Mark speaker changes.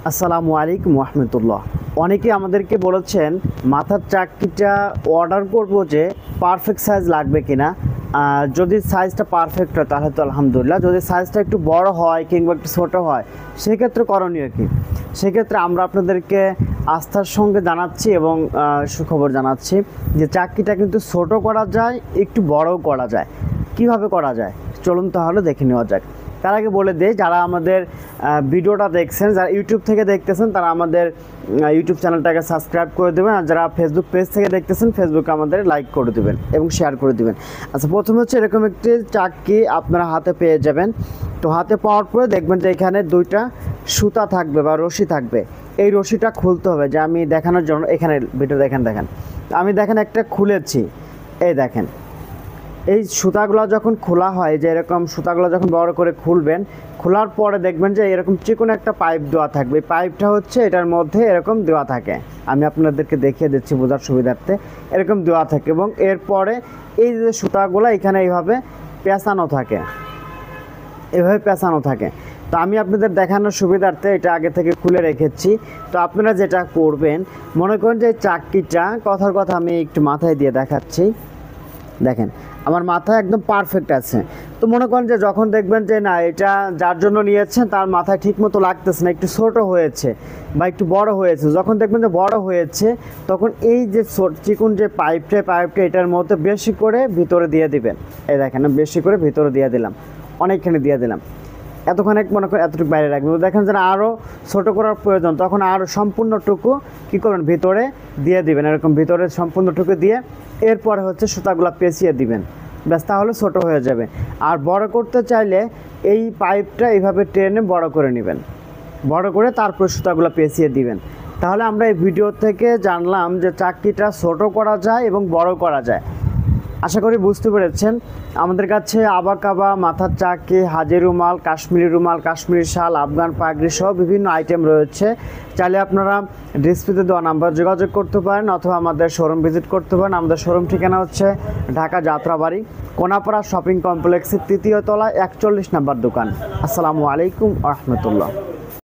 Speaker 1: আসসালামু আলাইকুম রহমতুল্লাহ। অনেকে আমাদেরকে বলেছেন মাথার চাকরিটা অর্ডার করব যে পারফেক্ট সাইজ লাগবে কিনা। যদি সাইজটা পারফেক্ট হয় তাহলে তো আলহামদুলিল্লাহ, যদি সাইজটা একটু বড় হয় কিংবা একটু ছোটো হয় সেক্ষেত্রে করণীয় কী। সেক্ষেত্রে আমরা আপনাদেরকে আস্থার সঙ্গে জানাচ্ছি এবং সুখবর জানাচ্ছি যে চাকরিটা কিন্তু ছোট করা যায়, একটু বড়ও করা যায়। কিভাবে করা যায় চলুন তাহলে দেখে নেওয়া যাক। তার আগে বলে দিই, যারা আমাদের ভিডিওটা দেখছেন, যারা ইউটিউব থেকে দেখতেছেন তারা আমাদের ইউটিউব চ্যানেলটাকে সাবস্ক্রাইব করে দেবেন, আর যারা ফেসবুক পেজ থেকে দেখতেছেন ফেসবুকে আমাদের লাইক করে দেবেন এবং শেয়ার করে দেবেন। আচ্ছা, প্রথমে হচ্ছে এরকম একটি চাকরি আপনারা হাতে পেয়ে যাবেন। তো হাতে পাওয়ার পরে দেখবেন যে এখানে দুইটা সুতা থাকবে বা রশি থাকবে। এই রশিটা খুলতে হবে, যে আমি দেখানোর জন্য এখানে ভিডিও দেখেন আমি দেখেন একটা খুলেছি। এই দেখেন এই সুতাগুলো যখন খোলা হয়, যে এরকম সুতাগুলো যখন বড় করে খুলবেন, খোলার পরে দেখবেন যে এরকম চিকন একটা পাইপ দেওয়া থাকবে। পাইপটা হচ্ছে এটার মধ্যে এরকম দেওয়া থাকে, আমি আপনাদেরকে দেখিয়ে দিচ্ছি বোঝার সুবিধার্থে। এরকম দেওয়া থাকে এবং এরপরে এই যে সুতাগুলো এখানে এইভাবে পেঁচানো থাকে, এভাবে পেঁচানো থাকে। তো আমি আপনাদের দেখানোর সুবিধার্থে এটা আগে থেকে খুলে রেখেছি। তো আপনারা যেটা করবেন, মনে করেন যে এই চাকরিটা কথার কথা আমি একটু মাথায় দিয়ে দেখাচ্ছি। দেখেন আমার মাথায় একদম পারফেক্ট আছে। তো মনে করেন যে যখন দেখবেন যে না, এটা যার জন্য নিয়েছেন তার মাথায় ঠিক মতো লাগতেছে না, একটু ছোটো হয়েছে বা একটু বড় হয়েছে, যখন দেখবেন যে বড় হয়েছে তখন এই যে চিকুন যে পাইপটা এটার মধ্যে বেশি করে ভিতরে দিয়ে দিবেন। এই দেখেন বেশি করে ভিতরে দিয়ে দিলাম, অনেকখানি দিয়ে দিলাম। এতক্ষণ মনে করেন এতটুকু বাইরে রাখবেন। দেখেন যেন আরও ছোটো করার প্রয়োজন, তখন আরও সম্পূর্ণটুকু কী করবেন, ভিতরে দিয়ে দিবেন। এরকম ভিতরে সম্পূর্ণটুকু দিয়ে এরপরে হচ্ছে সুতাগুলো পেঁচিয়ে দিবেন, ব্যাস তাহলে ছোটো হয়ে যাবে। আর বড় করতে চাইলে এই পাইপটা এইভাবে টেনে বড় করে নেবেন, বড় করে তারপর সুতাগুলো পেঁচিয়ে দিবেন। তাহলে আমরা এই ভিডিও থেকে জানলাম যে চাকরিটা ছোটো করা যায় এবং বড় করা যায়। আশা করি বুঝতে পেরেছেন। আমাদের কাছে আবাকাবা, মাথার চাকরি, হাজি রুমাল, কাশ্মীরি রুমাল, কাশ্মীরি শাল, আফগান পাগড়ি সহ বিভিন্ন আইটেম রয়েছে। চাইলে আপনারা ডিসপ্লেতে দেওয়া নাম্বার যোগাযোগ করতে পারেন অথবা আমাদের শোরুম ভিজিট করতে পারেন। আমাদের শোরুম ঠিকানা হচ্ছে ঢাকা যাত্রাবাড়ি কোনাপাড়া শপিং কমপ্লেক্সের 3য় তলায় 41 নম্বর দোকান। আসসালামু আলাইকুম রহমতুল্লাহ।